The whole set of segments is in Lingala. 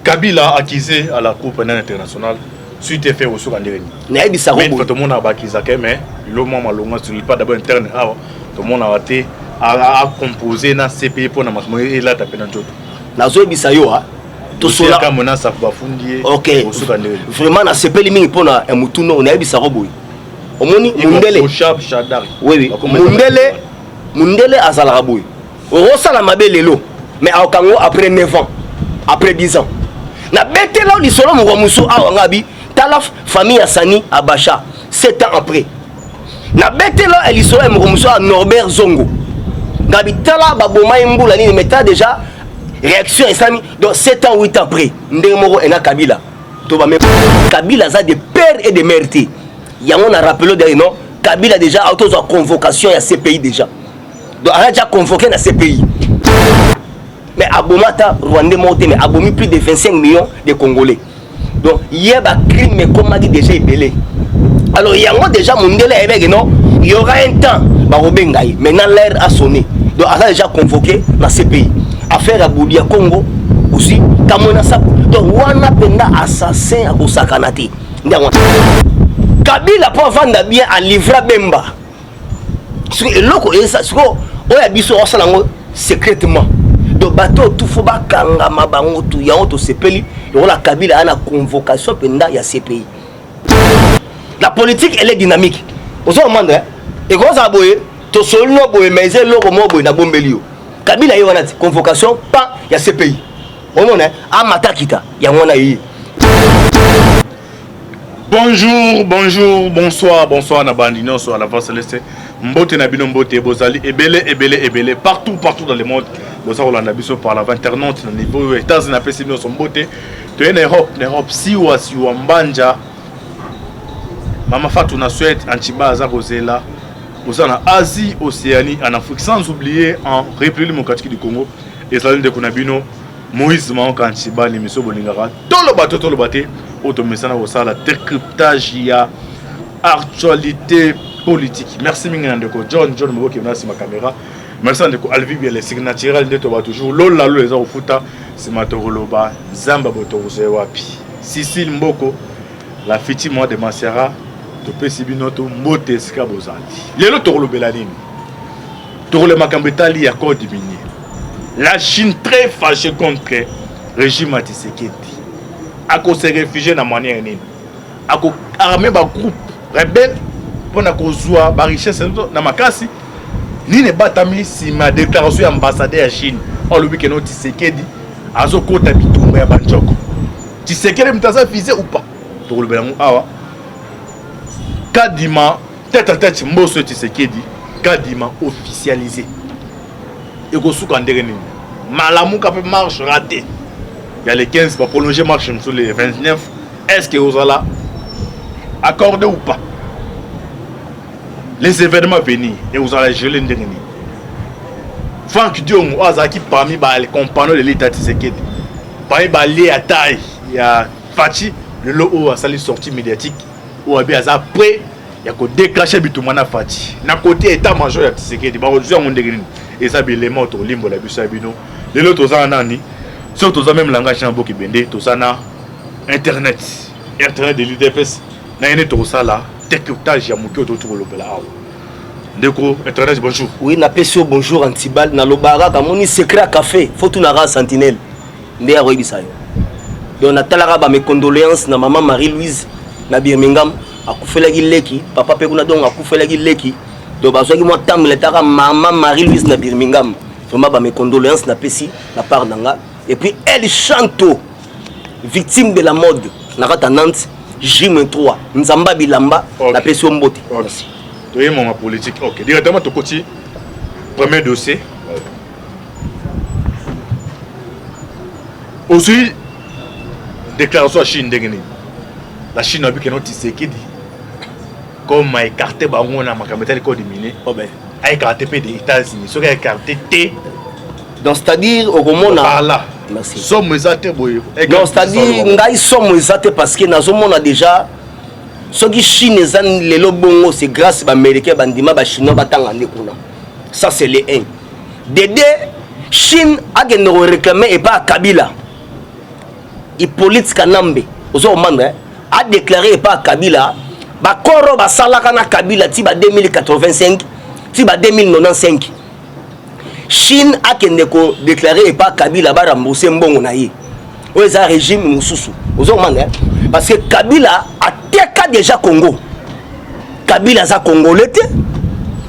Kabila accusé à la Cour pénale internationale suite fait au Soukandérini. Mais il tout le monde a accusé, mais le moment malonga sur le pas d'abord interne, tout le monde a été à composer dans CPI pour nous et là taper dans tout. Nazo bisayo ha. Tout cela comme on a ça va fonder au Soukandérini. Vraiment na CPI mingi pour na mutuno on a bisaro boy. Omoni Mundele. Au Chab Chadari. Oui. Mundele azala boy. Rosa la mabelelo. Mais au Congo après 9 ans, après 10 ans. Na bête là li solo mo muso a ngabi talaf famille Sani Abacha 7 ans après. Na bête là elle solo mo muso a Norbert Zongo. Ngabi tala baboma mbula ni meta déjà réaction islamique donc 7 ans 8 ans après. Ndemoro ena Kabila. To ba même Kabila za de père et de mère. Yango na rappelé derrière non Kabila déjà auto convocation à CPI déjà. Donc a déjà convoqué na CPI. Mais Abomata, Rwandais monté, mais Abomi plus de 25 millions de Congolais. Donc, il y a un crime, mais comme on dit déjà, il alors, il y a déjà Mundele, il y aura un temps, maintenant l'air a sonné. Donc, elle a déjà convoqué dans ces pays. Affaire à Boudia Congo aussi, Kamona Sap. Donc, on a penda assassin à Bosakanati. Kabila pour vendre bien à livrer Bemba. Et l'autre, secrètement. Donc bateau tout faut ba kanga mabango tout ya auto CPI la Kabila a une convocation pendant ya CPI. La politique elle est dynamique. Vous savez et quand ça boye to solno boye mais c'est loko mo boye na bombelio. Kabila y wana convocation pas ya CPI. On a amatakita ya mona yi. Bonjour, bonjour, bonsoir na bandino sur la voix céleste. Mbote na bino mbote bozali ebele partout dans le monde. Boza Rolanda biso par la internaute na niveau États-Unis na pesi bino son mbote. To en Europe siwa mbanja. Mama Fatou na Suède Antiba za Rosela. Boza na Asie, Océanie, en Afrique sans oublier en République démocratique du Congo et ça de Konabino Moïse Manka Antiba ni miso bolingara. Tolo baté automesana au la décryptage ya actualité politique. Merci Mingandeko John Moko qui est sur ma caméra. Merci Ndeko Alvibi les signatures de to toujours lola les au futa c'est Matoroloba Zamba Botorose wapi. Cécile Mboko la fiti moi de Masiara to pesibinoto mbote skabozali. Lelo torolobela nini? Torole makambetali ya code minier. La Chine très fâchée contre régime Tshisekedi. Ako se réfugier na manière nini? Ako armé ba groupe rebelle pour na kozwa ba richesse na makasi. Nini batami si ma déclaration ambassadeur ya Chine. On le week-end Tshisekedi azo kota bitumba ya banjoko. Tshisekedi mtaza visé ou pas? Pour le belango awa. Kadima tête à tête mboso Tshisekedi, Kadima officialisé. Et ko souka ndenge nini? Malamu ka pe marche ratée. Il y a les 15 pour prolonger marche sur les 29. Est-ce que vous allez accorder ou pas? Les événements venir et vous allez geler ndenge nini? Franck Diongo azaki parmi les compagnons de l'État Tshisekedi. Parmi les attaques, il y a Fachi, le lot a sali sortie médiatique ou bien après il y a ko déclencher bitumana Fachi. Na côté état-major ya Tshisekedi ba rejoindre mon ndenge nini? Et ça l'élément to limbo la biso bino. Les lots aux anani surtout aux même langage en boki bende to sana internet de l'UDPS na ene to sala décryptage ya muki autour de l'opéra. Ndeko internet bonjour. Oui na peso bonjour Antibal na lobara kamoni secret café faut tout na ra sentinelle ndé royi bisayo. Donc na talaka ba mes condoléances na maman Marie-Louise na Birmingham akufelaki leki papa pe kuna donc akufelaki leki donc bazwaki moi tamle taka maman Marie-Louise na Birmingham vraiment ba mes condoléances na pesi na part nanga et puis elle Chanto victime de la mode na rata Nantes J-3 Nzamba Bilamba na pesi ombote. Merci. Toyé mon politique. OK, directement to côté premier dossier. Aussi déclaration à Chine ndengeni. La Chine a vu que notre Tshisekedi comme a écarté bango na makameta ko diminuer. Oh ben a écarté des États-Unis, so a écarté T. Donc c'est-à-dire au moment par là. Merci. Somme exacte boye. Donc c'est-à-dire ngai somme exacte parce que na zomo na déjà ceux qui Chine zan les lobongo c'est grâce ba américain bandima ba chinois batanga ndekuna. Ça c'est les 1. Dédé Chine a gagné réclamer et pas Kabila. Hippolyte Kanambe a déclaré par Kabila bakoro basalaka na Kabila tiba 2085 tiba 2095 Chine a déclaré par Kabila ba rembourser mbongo na ye oza régime mususu parce que Kabila a teka déjà Congo. Kabila za congolais te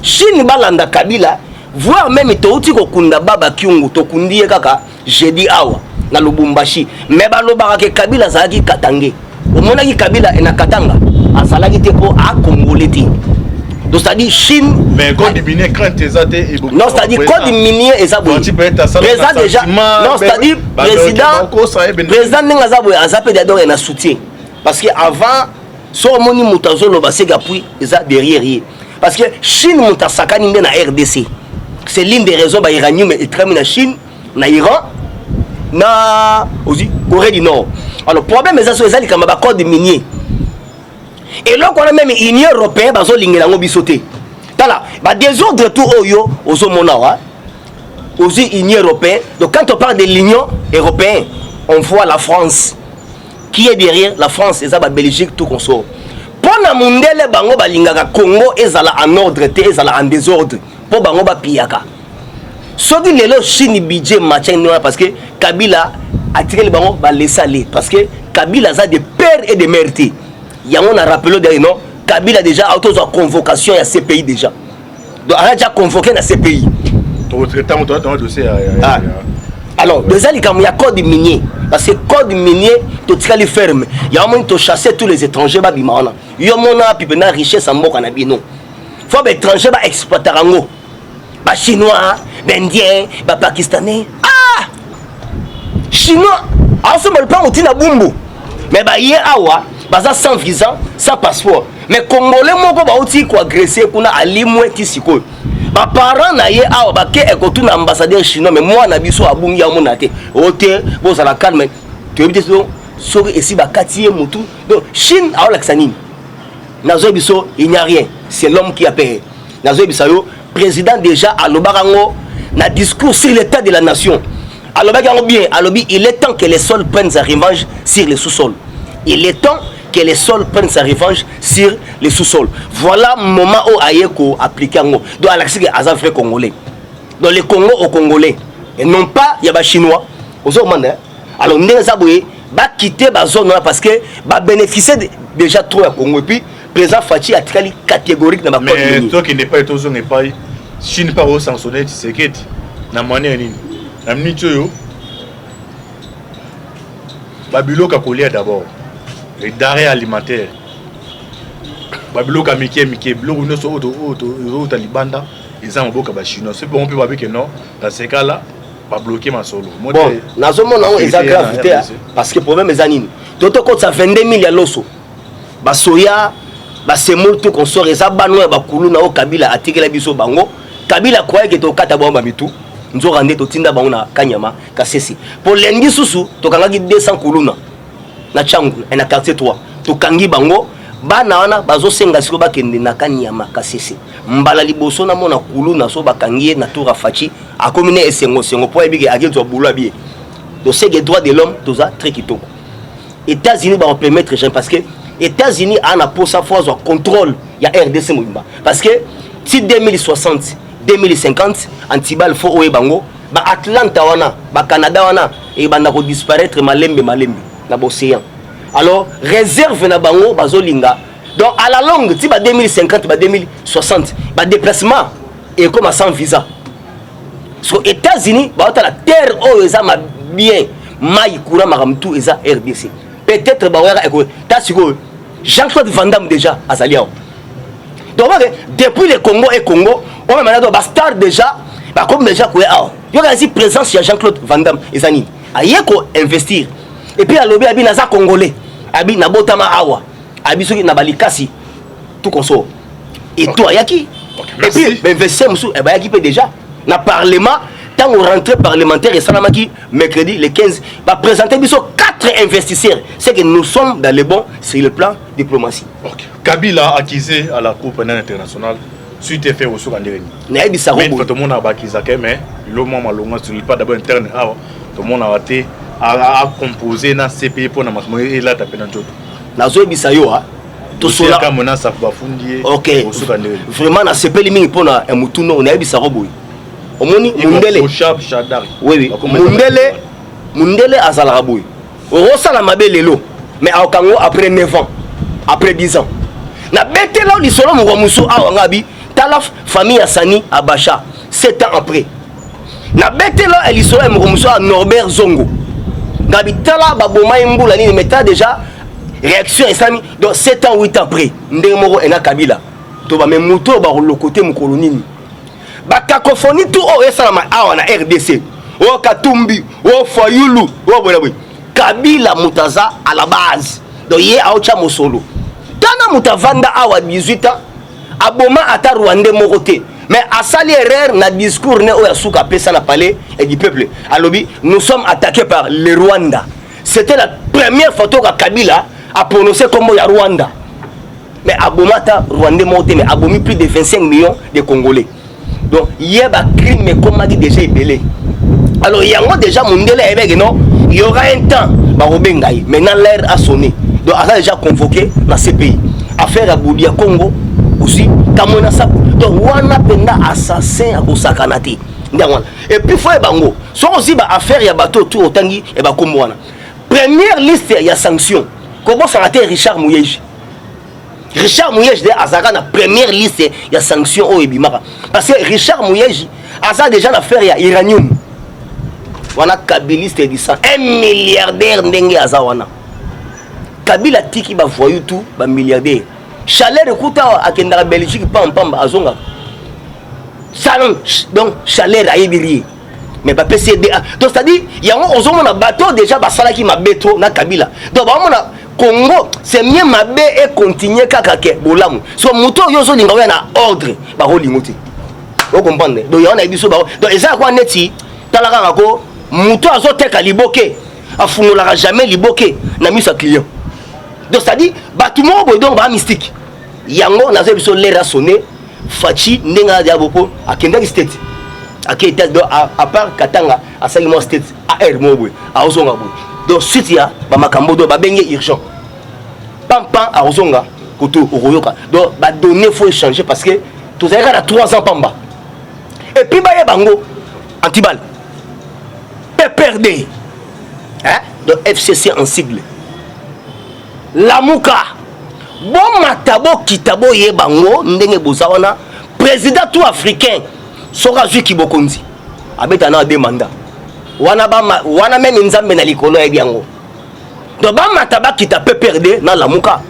Chine balanda Kabila voire même touti ko kunda baba kyungu to kundiye kaka jeudi awa na Lubumbashi mais balobaka ke Kabila za ki katange omona ki Kabila ena katanga asalaki te po a congolais te donc c'est-à-dire Chine mais quand du minier crainte ezate et non c'est-à-dire quand du minier ezabo président déjà non c'est-à-dire président n'engazabo azape d'adore na soutien parce que avant so moni mutazo lo basega puis eza derrière parce que Chine mutasakani na RDC c'est l'une des raisons ba iranium et très na Chine na Iran na aussi Corée du Nord alors problème eza so eza likamba ba code minier et là on a même Union européenne bazo lingela ngo bisoté tala ba désordre tout oyo ozo mona wa aussi Union européenne donc quand on parle de l'Union européenne on voit la France qui est derrière la France et la Belgique tout consort. Pour la mondele bango balingaka Congo ezala en ordre te ezala en désordre pour bango ba piyaka. Soki lelo Chine budget match parce que Kabila a tiré le bango ba laisser aller parce que Kabila a des pères et des mères. Il y a on a rappelé derrière non Kabila déjà a auto convocation à ces pays déjà. Donc a déjà convoqué dans ces pays. Alors, déjà, il y a code minier. Parce que code minier, tu as les fermes. Il y a un moment où tu chasses tous les étrangers. Il y a un moment où tu as richesse en mot. Il faut que les étrangers exploitent les Chinois, les Indiens, les Pakistanais. Ah! Chinois, en ce moment, tu as bumbu. Mais il y a sans visa, sans passeport. Mais Congolais, ils ont agressé pour aller ici. Ba parents na ye awa ba ke ekotu na ambassadeur chinois mais moi na biso abungi ya monate ote bo za la calme tu ebite so esi ba katie mutu donc Chine a la xanine nazo biso il n'y a rien c'est l'homme qui a payé nazo biso président déjà à lobarango na discours sur l'état de la nation alobarango bien alobi il est temps que les sols prennent sa revanche sur les sous-sols il est temps que les sols prennent sa revanche sur les sous-sols. Voilà le moment où Ayeko applique en haut. Donc, Alexis est un vrai Congolais. Donc, les Congos aux Congolais. Et non pas, il y a des Chinois. Alors, nous avons quitté la zone parce que bénéficier déjà trop à Congo. Et puis, le président Fachi a très catégorique dans ma code. Mais toi qui n'es pas été aux zones, Chine pas au sanctionner, tu sais que na manière ni. Amni Tchoyo. Babilo Kakolia d'abord. Les denrées alimentaires. Babilo Kamike, Bilo, nous sommes au Talibanda, ils ont un beau chinois. C'est bon, on peut pas dire que non, dans ces cas-là, va bloquer ma solo. Bon, dans ce moment, ils ont gravité parce que le problème est anime. D'autres côté, ça 22 000 à l'osso. Basoya, Basemol, tout qu'on sort, et ça, Banoua, Bakoulou, Nao, Kabila, Atikela Biso Bango. Kabila croyait que tu as 4 abonnés Bamitou. Nous avons rendu au Tinda Bangona, Kanyama, Kassesi. Pour l'Endi Soussou, tu as 200 Koulouna. Na changu na quartier 3 to kangi bango bana wana bazo senga siko bakende na Kanyama Kasese mbala liboso na mona kulu na so bakangi na tour Fachi a communé esengo sengo po ebike agento bulu bien donc c'est les droits de l'homme tout ça très kitoko États-Unis va permettre gens parce que États-Unis a na pour sa fois au contrôle il y a RDC Mouimba parce que si 2060 2050 antibal fo oye bango ba Atlanta wana ba Canada wana et banda ko disparaître malembe na l'océan. Alors, réserve na bango bazolinga. Donc, à la longue, si ba 2050, ba 2060, ba déplacement et comme sans visa. Sur les États-Unis, ba la terre où ils ont bien, maï courant maramtou ils ont RDC. Peut-être ba wera eko. Ta siko Jean-Claude Van Damme déjà à Zaliao. Donc, depuis le Congo et Congo, on a maintenant ba star déjà, ba comme déjà quoi ah. Yo ga présence chez Jean-Claude Van Damme et Zani. Ayeko investir. Et puis, il y a des Congolais. Il y a des Awa. Il y a des Kasi. Tout comme ça. Et toi, il y a qui? Et puis, il y a qui déjà. Dans le Parlement, tant qu'on rentre parlementaire, et Salamaki, mercredi, le 15, va présenter 4 investisseurs. C'est que nous sommes dans le bon sur le plan diplomatie. Okay. Kabila accusé à la Cour pénale internationale suite à fait au Soukandérini. Mais tout le monde a accusé, mais le moment où on ne pas d'abord interne, tout le monde a été. à composer na CPI pour na makambo et là taper na njoto nazo bisa yo ha to sola comme na sa bafundi OK vraiment na CPI mingi pour na mutuno on a bisa roboy omoni mundele sharp shadari oui mundele azala raboy rosala mabelelo mais akango après 9 ans après 10 ans na betela lisolo mo muso awangabi tala famille Sani Abacha 7 ans après na betela lisolo mo muso Norbert Zongo ngabi tala baboma imbula nini meta déjà réaction esami donc 7 ans 8 ans après ndemoko ena Kabila to ba même moto ba le côté mo kolonini ba cacophonie tout o esalama awa na RDC o Katumbi o Fayulu o bonaboy Kabila mutaza à la base donc yé aocha mosolo tana mutavanda awa 18 ans aboma ata Rwanda moroté mais asali erreur na discours ne oya suka pesa na palais et du peuple alobi nous sommes attaqués par le Rwanda. C'était la première photo que Kabila a prononcé comme ya Rwanda. Mais abomata Rwanda moroté mais abomi plus de 25 millions de Congolais. Donc yé ba crime mais comme a dit déjà belé. Alors yango déjà mundele ebege non, il y aura un temps ba robengai. Maintenant l'heure a sonné. Donc a déjà convoqué dans ces pays. Affaire à Boudia Congo aussi kamona sa. Donc wana penda assassin à kosakanati. Et puis faut bango. So aussi ba affaire ya bateau tout otangi et ba komwana. Première liste ya sanction. Comment ça a été Richard Mouyeji. Richard Mouyeji de azaka na première liste ya sanction au ebimaka. Parce que Richard Mouyeji a déjà l'affaire ya uranium. Wana kabiliste dit ça 1 milliardaire ndenge azawana. Kabila tiki ba voyou tout ba milliardaire. Chalet de Kouta à Kendra Belgique pam azonga. Salon donc chalet a yebiri. Mais pas PCDA. Donc c'est-à-dire il y a on a bateau déjà ba sala ki mabeto na Kabila. Donc ba on a Congo c'est mieux mabe et continuer kakake bolamu. So moto yo zo linga na ordre ba rolimoti. Vous comprenez? Donc il y a on a biso ba. Donc eza quoi neti talaka ngako moto azoteka liboke afunolaka jamais liboke na misa client. Donc c'est-à-dire bâtiment donc ba mystique. Yango nazo biso l'era sonné Fachi ndenga ya boko akenda state. Akita do à part Katanga à Salimo state à air mobwe à Ozonga bo. Donc suite ya ba makambo do ba benge urgent. Pam à Ozonga koto okoyoka. Donc ba donner faut échanger parce que tous avez à 3 ans pamba. Et puis ba bango antibal. PPRD. Hein? Donc FCC en sigle. Lamuka. Bon matabo kitabo ye bango ndenge bozawana président tout africain sora zui kibokonzi abeta na 2 mandats wana même nzambe na likolo ya biango donc ba mataba kita PPRD na Lamuka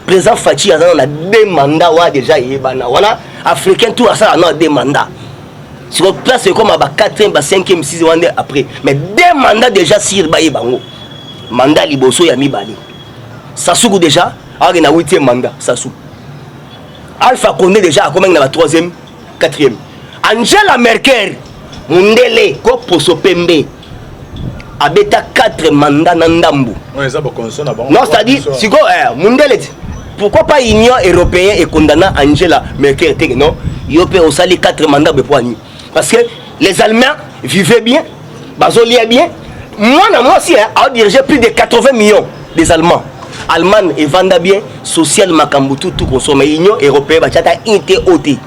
président Fachi azana na 2 mandats wa déjà yebana wana africain tout ça na 2 mandats sur place comme ba 4e ba 5e 6e après mais 2 mandats déjà sur ba yebango mandat liboso ya mibali Sassou déjà il y a 8e mandat, Sassou. Alpha Condé déjà a combien dans la 3e, 4e. Angela Merkel, Mundele, Koposo Pembe, a bêta 4 mandats Nandambu. Non, c'est-à-dire, si Mundele, pourquoi pas l'Union européenne est condamnée Angela Merkel? Non, il y a aussi 4 mandats de poignée. Parce que les Allemands vivaient bien, Bazolia bien. Moi aussi, a dirigé plus de 80 millions des Allemands. Allemagne et vanda bien social makambutu tout consomme Union européenne bachata ITOT.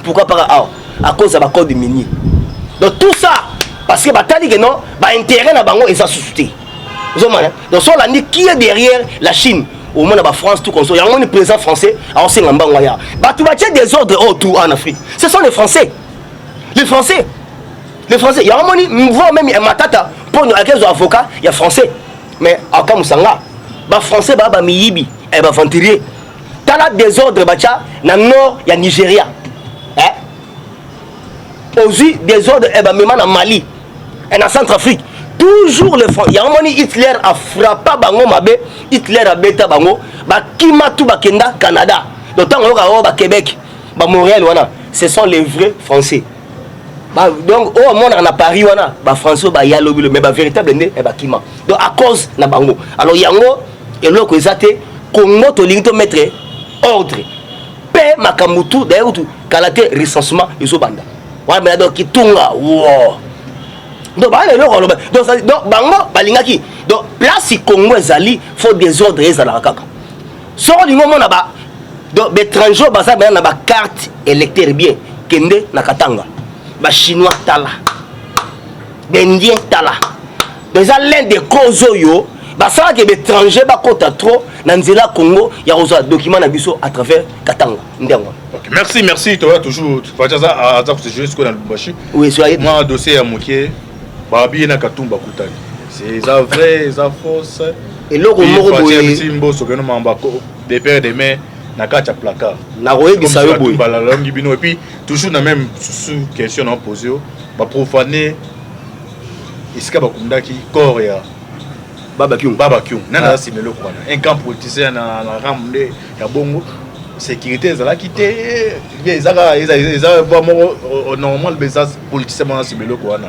Pourquoi pas à cause de la code minier. Donc tout ça parce que batali que non ba intérêt na bango et ça suscité. Donc sur l'année qui est derrière la Chine au moins la France tout consomme. Il y a un président français à aussi en bangwaya. Bah tu vas des ordres autour en Afrique. Ce sont les Français. Les Français. Les Français. Il y a un voit même un matata pour nous accueillir avocats, il y a français. Mais à Kamusanga ba français ba miyibi et ba venturier tala désordre bacha na nord ya Nigeria aussi désordre et ba même na Mali et na Centrafrique toujours le front ya moni Hitler a frappé bango mabe Hitler a beta bango ba kima tout ba kenda Canada donc tant ba Québec ba Montréal wana ce sont les vrais français donc au monde en Paris wana ba français ba ya lobby mais ba véritable né et ba kima donc à cause na bango alors yango et là que ça te Congo to lingi to mettre ordre paix makamutu d'ailleurs tout kalate recensement iso banda wa mais donc kitunga wow Donc bango balingaki donc place Congo ezali faut désordre ezala kaka sort du moment na donc étranger baza na ba carte électeur bien kende na Katanga ba chinois tala bendien tala déjà l'un des causes yo basala que étranger ba kota trop na nzela Congo ya roza document na biso à travers Katanga ndengo. Merci toi toujours fajaza à ça c'est juste qu'on a Lubumbashi. Oui soyez moi dossier à moquer babi na Katumba kutani c'est ça vrai ça fausse et loko moko boye timbo sokeno mamba des pères des mères na kacha placard na royebisa yo boye balalangi bino et puis toujours na même sous question na poser ba profaner iska bakundaki corps ya Baba Kyung nana simelo kwana un camp politicien na ramde ya bongo sécurité ezala kité ezaka vraiment normal bezas politicien na simelo kwana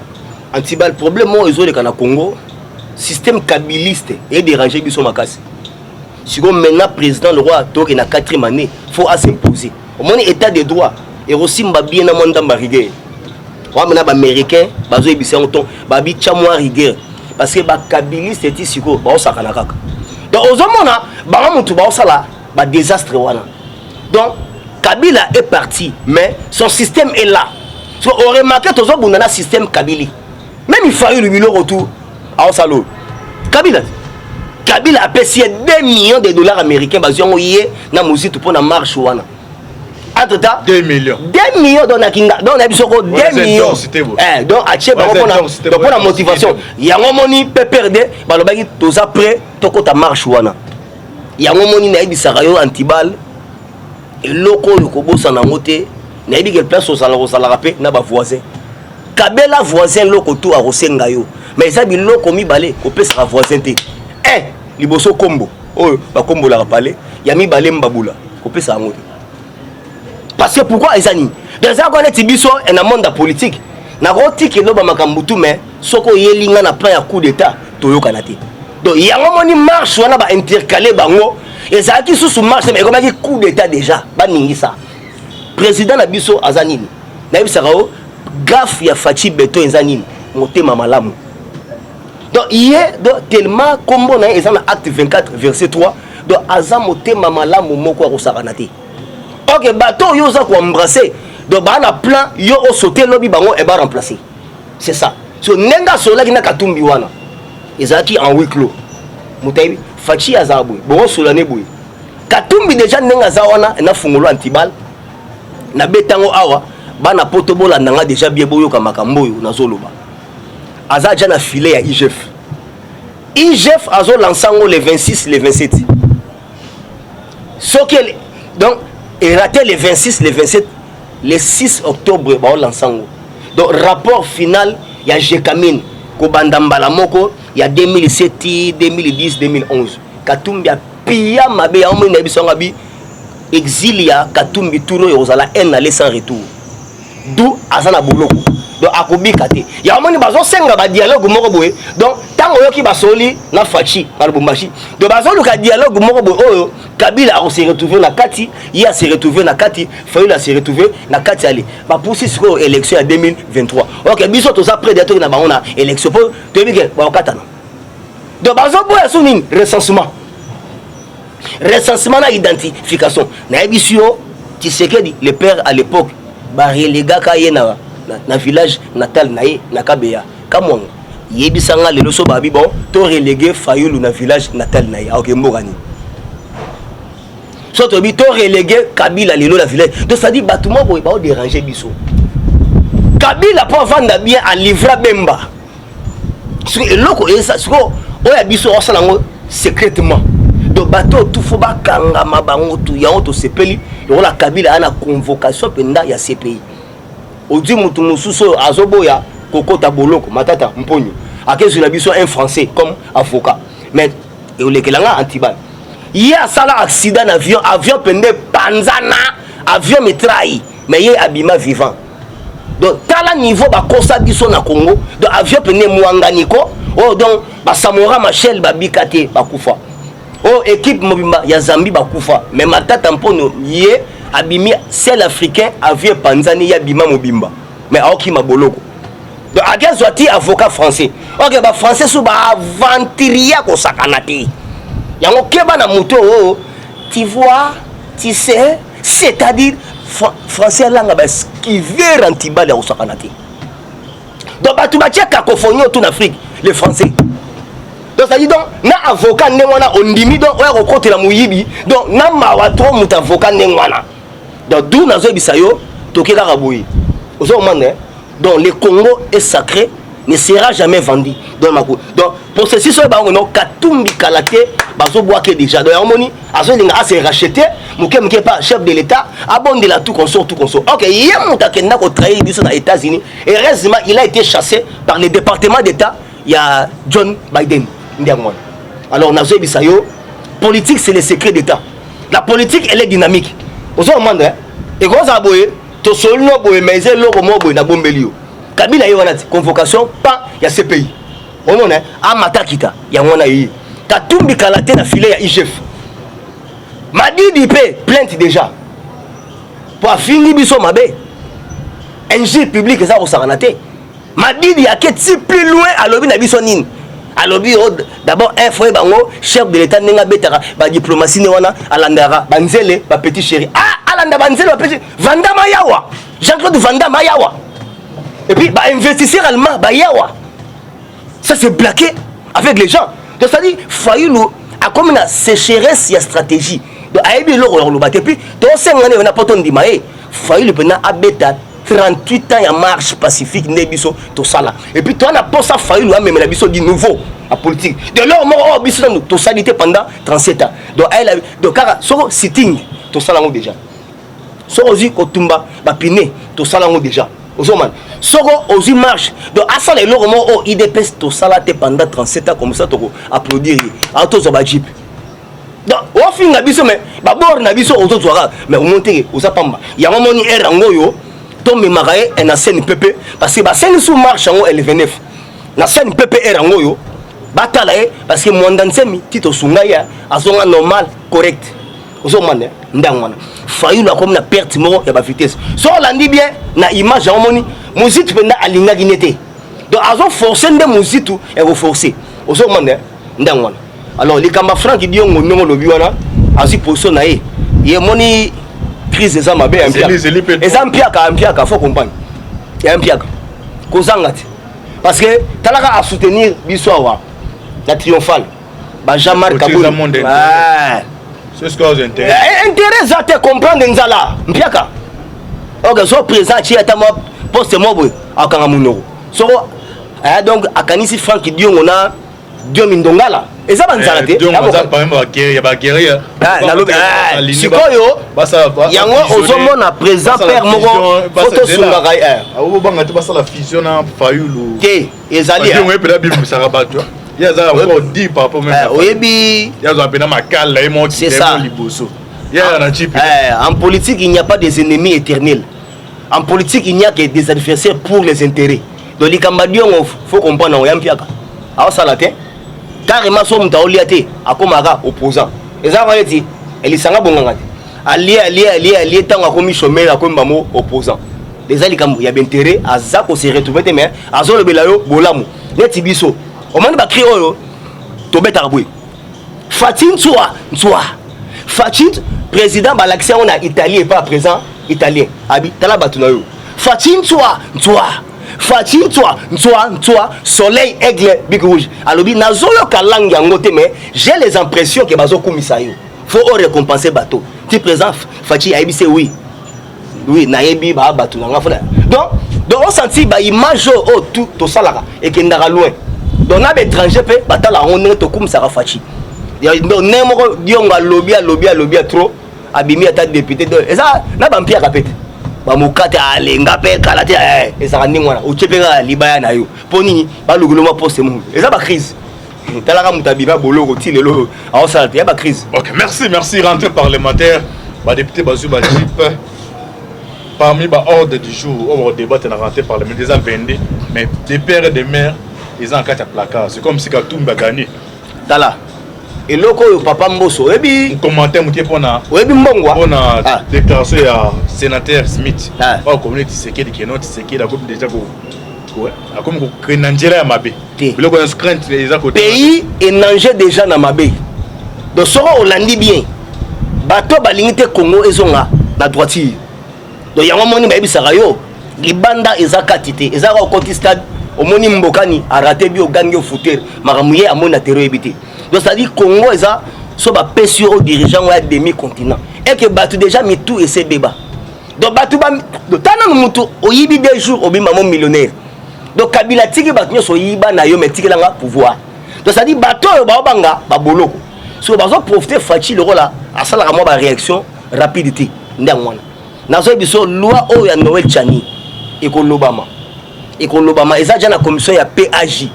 antibal problème mo ezoleka na Congo système kabiliste et déranger biso makasi siko maintenant président le roi toke na 4e année faut s'imposer au moins état de droit et aussi mbabie na monde mbarigué wa mena ba américain bazo ebisa on babi chamwa rigueur parce que ba kabiliste eti siko ba osaka na kaka donc ozomona ba mutu ba osala ba désastre wana donc Kabila est parti mais son système est là so on remarque tozo bundana système Kabili même il fallait le bilo retour à Osalo Kabila a payé 2 millions de dollars américains basé en yé na musique pour la marche wana entre temps 2 millions dans la kinga donc on a besoin de 2 millions donc à chez pour la motivation il y a un moni peut perdre balobaki tous après toko ta marche wana il y a un moni na bisarayo antibal et loko yokobosa na moté na yebi quelle place au sala rapé na ba voisin Kabela voisin loko tout a rosenga yo mais ça bi loko mi balé ko pesa voisin te liboso kombo oh ba kombo la parler ya mi balé mbabula ko pesa ngo parce que pourquoi ezani dans ça connaît tibiso en un monde politique na rotiki loba makambutu mais soko yelinga na plan ya coup d'état toyoka na te donc ya ngomoni marche wana ba intercaler bango ezaki sous marche mais comme un coup d'état déjà ba ningisa président na biso azanini na bisaka gaffe ya Fachi Beto ezanini motema malamu donc hier donc tellement combo na ezana acte 24 verset 3 donc aza motema malamu moko akosakana te ok bato yo za ko embrasser donc ba na plan yo o sauter lobi bango e ba remplacer c'est ça so nenga sola kina Katumbi wana ezaki en huis clos mutayi Fachi azabu bon solane boy Katumbi déjà nenga za wana na fungolo antibal na betango awa bana poto bolanda nga déjà bien boyoka makambo yo nazoloba aza déjà na filet ya IGF azo lançango le 26 le 27 so que donc et raté le 26 le 27 le 6 octobre ba lançango donc rapport final ya Jekamine ko bandambala moko ya 2007 2010 2011 Katumbi a pia mabe ya mo na bisonga bi exil ya Katumbi touro yo zala en aller sans retour d'où azana boloko donc akobika te ya moni bazo senga ba dialogue moko boye donc tango yoki basoli na Fachi na Lubumbashi donc bazo luka dialogue moko boye oyo Kabila a se retrouver na kati ya se retrouver na kati Fayulu a se retrouver na kati ali ba pousser sur élection en 2023 OK biso to ça près d'être na ba on a élection pour te bige ba okata non donc bazo boye soni recensement na identification na ebisio Tshisekedi le père à l'époque ba relega ka ye na village natal naye na Kabeya kamwanga yebisanga lelo so babi bon to reléguer Fayulu na village natal naye OK mbogani so to bi to reléguer Kabila lelo la village donc ça dit batuma boy ba déranger biso Kabila pour vendre bien à livrer Bemba so eloko esa so oya biso osalango secrètement donc bateau tout faut ba kanga mabango tout ya auto sepeli la Kabila ana convocation penda ya CPI odi mutu mususo azoboya kokota boloko matata mponyo akezu na biso un français comme avocat mais olekelanga antibal ya sala accident avion pende panzana avion metrahi mais ye abima vivant donc tala niveau ba kosa biso na Congo donc avion pende muanganiko oh donc ba Samora Machel ba bikate ba kufa oh équipe mobimba ya Zambie ba kufa mais matata mponyo ye abimi sel africain avion panzani ya bima mobimba mais aoki maboloko donc ake zwati avocat français ok ba français so ba aventuria ko sakanate yango keba na moto tu vois tu sais c'est-à-dire français langa ba skiver antibal ya ko sakanate donc ba tu ba tia cacophonie tout en Afrique les français donc ça dit donc na avocat ndengwana ondimi donc oya ko kotela muyibi donc na mawa trop muta avocat ndengwana donc d'où nazo bisayo toke kaka boyi ozo mande donc le Congo est sacré ne sera jamais vendu dans ma cour donc pour ceci soit ba non katumbi kalate bazo boire que déjà donc harmonie azo linga a se racheter muke pas chef de l'état abonde la tout consort ok hier mutakenda ko trahir biso na États-Unis et heureusement il a été chassé par le département d'état il y a John Biden ndiamon alors nazo bisayo politique c'est le secret d'état la politique elle est dynamique ozo mande et comment ça boye to solno boye mais c'est loko mo boye na bombelio Kabila y a convocation pas il y a ce pays on a a matakita ya ngona yi katumbi kalate na filet ya IGF Madidi pe plainte déjà pour finir biso mabe NG public ça au saranate Madidi a quitté plus loin à lobby na biso nini à lobby d'abord un frère bango chef de l'état ninga betara ba diplomatie ne wana alandara banzele ba petit chéri alanda banzele ba petit Vandama yawa Jean-Claude Vandama yawa et puis bah investisseur allemand bah yawa ça c'est blaqué avec les gens donc ça dit Fayulu a comme une sécheresse il y a stratégie donc ayebi lo lo batté puis to 5 ans on a pas ton dimaé Fayulu pena abeta 38 ans il y a marche pacifique nebiso to sala et puis toi on a pas ça Fayulu même la biso du nouveau à politique de leur mort biso to salité pendant 37 ans donc elle donc car so sitting to sala déjà so aussi kotumba ba piné to sala déjà Ozoman, Soro aussi marche. Donc, à ça, les lorements au IDPS, tout ça là, pendant 37 ans, comme ça, tu applaudir. À tous, on va jeep. Donc, au fin, nabiso, mais, d'abord, nabiso, aux autres, mais au monté, aux apamba. Il y a un moment, il y a un goyo, tombe marae, et na scène pepe, parce que la scène sous marche en elle est na scène pepe, et un goyo, batalae, parce que mon dansemi, tito sungaya, à son normal, correct. Ozoman, ndangwana. Fayu la comme na perte mort ya ba vitesse so la ndi bien na image en moni musique penda alinga ginete donc azo forcer nde musique et vous forcer ozo mane ndangwana alors les kamba franc qui dit on ngo lobi wana azi position na ye moni crise za mabe ampiaka faut comprendre ya ampiaka kozangati parce que talaka à soutenir bisoa la triomphale ba Jean-Marc Kabou c'est ce que vous intéresse. Intérêt ça te comprendre nzala mpiaka. OK, so présent ci atama poste mobo akanga munoko. So donc akanisi Franck Dion on a Dion Mindongala. Et ça banzala te. Donc ça par exemple ba guerrier. Na lobi sikoyo yango ozomona présent père moko photo sunga kai awo banga te basala fusion na Fayulu. Ke ezali. Dion we pela bimu sarabato. Il y a encore 10 par rapport même. Il y a en politique, il n'y a pas des ennemis éternels. En politique, il n'y a que des adversaires pour les intérêts. Donc, les Cambadiens, il faut comprendre. Alors, ça l'a été. Carrément, son mutaoliate, à Komara, opposant. Et ça, on dit, elle est sans bon. Allié, tant à commis chômeur, à Kombamo, opposant. Les Alicambo, il y a bien intérêt à Zako se retrouver, mais à Zolo Belayo, Bolamu, les Tibiso. On m'a dit que Tobet Arboui. Fatin Fatin, président de l'action on a italien et pas présent italien. Abi, tala batunayo. Fatin soleil aigle big rouge. Alors bi nazolo kalang yangote mais j'ai les impressions que bazo komisayo. Faut récompenser bateau. Tu présent Fatin Abi c'est oui. Oui, naebi ba batunanga fona. Donc on sentit ba image tout ça là et que ndara loin. Donc on a des étrangers batala on est comme ça Fachi. Donc n'importe dionga lobby trop abimi ata député et ça na bampia kapete. Ba mokate alenga pe kalate et ça randi mwana o chepeka libaya na yo. Poni ba luguloma poste mu. Et ça ba crise. Talaka mutabiba boloko ti lelo a ça il y a ba crise. OK, merci rentrée parlementaire. Ba député Bazou Bajip parmi ba ordre du jour on va débattre na rentrée parlementaire des vendés mais des pères et des mères ils ont un placard. C'est comme si Katumba gagné. Tala. Et loko yo papa Mboso. Ebi commentaire mutie pona. Ebi mbongwa. On a déclaration à sénateur Smith. Pas communauté Tshisekedi qui est notre Tshisekedi la coupe déjà comme que Nangela ya mabe le ko crainte les côté pays et nanger déjà na mabe donc soro olandi bien bato balingite Congo ezonga na droitier donc yango moni ba ebisaka yo libanda eza katité eza ko côté stade omoni mbokani a raté bi ogangi au footer maramuye amona terreau ebité donc ça dit Congo eza so ba pesi au dirigeant wa demi continent et que bato déjà mi tout et c'est débat donc bato ba tana mutu oyibi des jours obi maman millionnaire donc Kabila tiki bato nyoso yiba na yo metiki langa pouvoir donc ça dit bato yo ba banga ba boloko so bazo profiter fachi le là à ça la mo ba réaction rapidité ndangwana nazo biso loi o ya Noël Chani ekolobama eza déjà na commission ya PAJ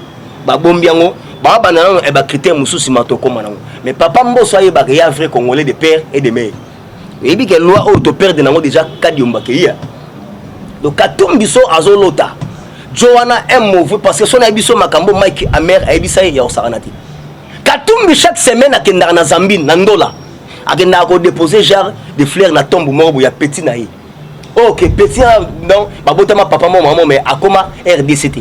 ba bombiango ba banana e ba critère mususi matoko manango mais papa mboso aye ba ya vrai congolais de père et de mère et bi que loi o to père de nango déjà kadiomba ke ya donc katumbiso azolota Joanna est mauvais parce que son abisso makambo Mike Amer abisa ya osaranati katumbi chaque semaine akenda na Zambie na Ndola akenda ko déposer genre de fleurs na tombe moko ya petit na ye OK petit non babotama papa maman mais akoma RDCT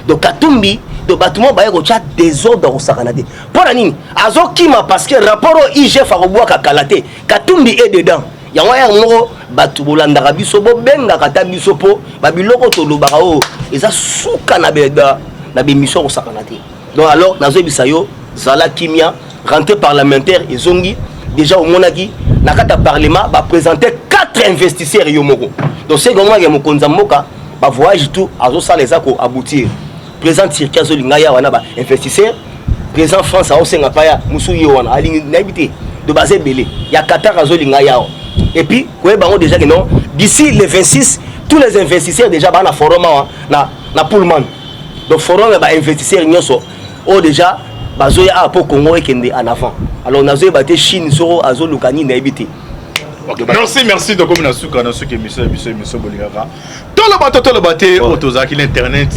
donc katumbi do batumo ba ko chat désordre osaranati pour nini azokima parce que rapport au IGF akobwa kakalate katumbi est dedans yango ya ngoko batu bolandaka biso bo benga kata biso po ba biloko to lobaka o eza suka na beda na bimission ko sakana te donc alors nazo bisayo zala kimia rentrée parlementaire ezongi déjà au monaki na kata parlement ba présenter 4 investisseurs yo moko donc c'est comment ya mokonza moka ba voyage tout azo sala ezako aboutir président Turquie azo lingaya wana ba investisseur président France a osenga paya musu yo wana ali na habité de base belé ya Qatar azo lingaya et puis déjà que non d'ici le 26 tous les investisseurs déjà ba na forum na Pullman donc forum ba investisseurs nyonso o déjà bazoya pour Congo et kende en avant alors nazo baté Chine soro azo lukani na ebité. Okay, merci donc comme na suka na suka émission bolingaka to le baté autozaki l'internet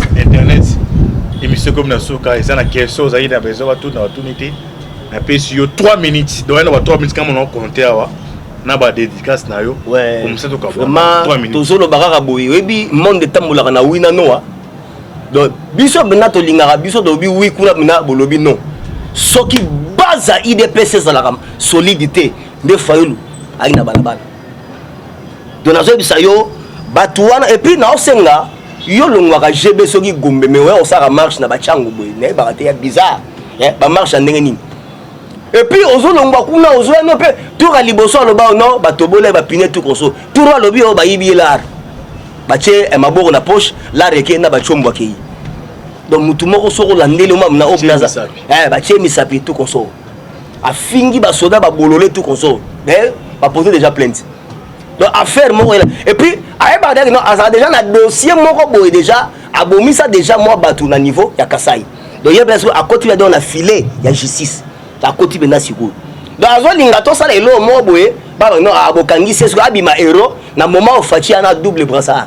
émission comme na suka et ça na question za ina besoin tout na tout nité na PSU 3 minutes donc na 3 minutes comme on compter awa na ba dédicace na yo comme ça to ka 3 minutes tozolo bakaka boye webi monde tambolaka na wina noa donc biso bena to lingaka biso do bi wi kuna bena bolobi non soki baza IDPS za la solidité de fayulu aina balabala donc nazo bisa yo batuana et puis na osenga yo longwaka GB soki gombe mais ouais on sara marche na ba chango boye ne ba te ya bizarre ba marche ndenge nini et puis ozolongwa kuna ozwana pe tout à liboso loba non batobole ba pine tout koso tout ro lobi o ba yibi lar ba che e maboko na poche la reke na ba chombo akei donc mutu moko soko landele mam na obnaza ba che misapi tout koso afingi ba soda ba bolole tout koso ba poser déjà plainte donc affaire moko et puis aye ba non asa déjà na dossier moko boy déjà abomisa déjà moi batu na niveau ya Kasai donc il y a bien sûr à côté de na filet ya justice la côté bena siko donc azo linga to sala elo mo boye ba non abokangi c'est ce abima héros na moment au fachi ana double brassard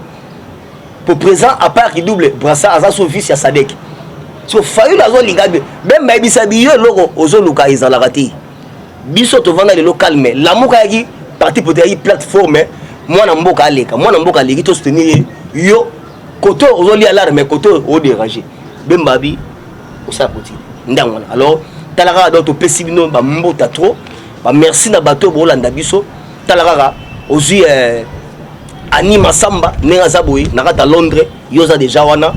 pour présent à part qui double brassard aza so fils ya Sadek so fayu azo linga même ba bisa biyo loko ozo luka izala kati biso to vanda le local mais la muka yaki parti pour des plateforme moi na mboka aleki to soutenir yo koto ozo li alarme mais koto o déranger bembabi o sa poti ndangwana alors talaka d'autres pesibino ba mbota trop ba merci na bato bolanda biso talaka ozi anima samba nenga zaboyi nakata Londres yoza déjà wana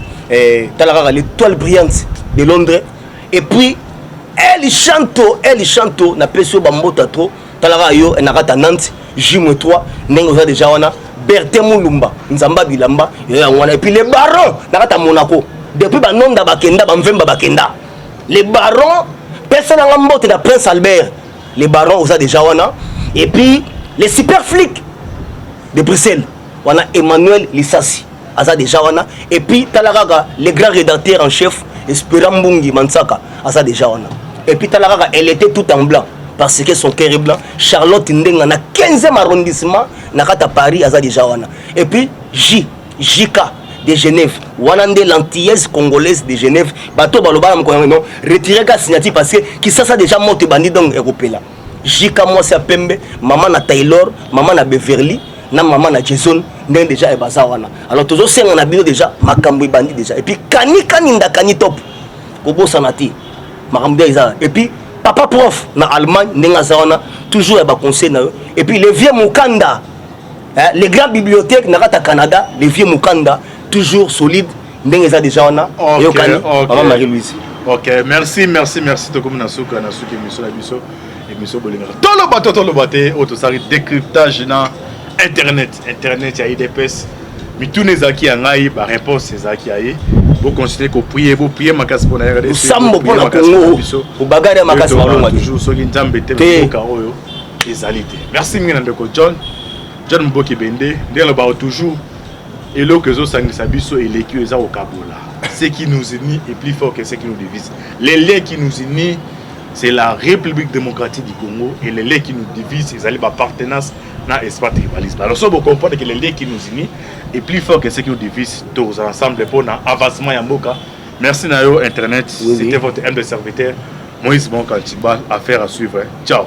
talaka l'étoile brillante de Londres et puis elle chante na pesio ba mbota trop talaka yo nakata Nantes J-3 nenga oza déjà wana Bertin Mulumba nzamba bilamba yo wana et puis les barons nakata Monaco depuis ba nonda bakenda ba mvemba bakenda les barons personne n'a monté de Prince Albert les barons ont déjà wana et puis les super flics de Bruxelles on a Emmanuel Lissassi a déjà wana et puis talaka les grands rédacteurs en chef Espérant Mbungi Mansaka a déjà wana et puis talaka elle était tout en blanc parce que son cœur est blanc Charlotte Ndenga na 15e arrondissement na kata Paris a déjà wana et puis JK de Genève wanande l'antillaise congolaise de Genève bato baloba non retirer ka signature parce que qui ça déjà monte bandi donc européen JK moi c'est Pembe maman na Taylor maman na Beverly na maman na Jason ndenge déjà e baza wana alors tozo senga na bino déjà makambo bandi déjà et puis kani ndakani top kobosa na ti makambo déjà et puis papa prof na Allemagne ndenge za wana toujours e ba conseil na et puis les vieux Mukanda les grandes bibliothèques na kata Canada les vieux Mukanda toujours solide ndenge za déjà wana yokani maman Marie-Louise. OK, merci tokomi na suka émission la biso émission bolinga tolo baté auto sari décryptage na internet ya IDPS mitune zaki ya ngai ba réponse ezaki aye vous considérez que prier makasi pona regarder sambo pona Congo au bagare makasi balonga toujours soki nzambe te boka oyo ezalité merci mingi na ndeko John Mboki Bende ndelo ba toujours et là que zo sangisa biso et l'équipe eza au Kabola ce qui nous unit est plus fort que ce qui nous divise les liens qui nous unissent c'est la République démocratique du Congo et les liens qui nous divisent c'est les appartenance dans l'espace tribalisme. Alors ça vous comprenez que les liens qui nous unissent est plus fort que ce qui nous divise tous ensemble pour l'avancement Yamboka. Merci Nayo Internet, c'était votre humble serviteur Moïse Bonkantiba, affaire à suivre. Ciao.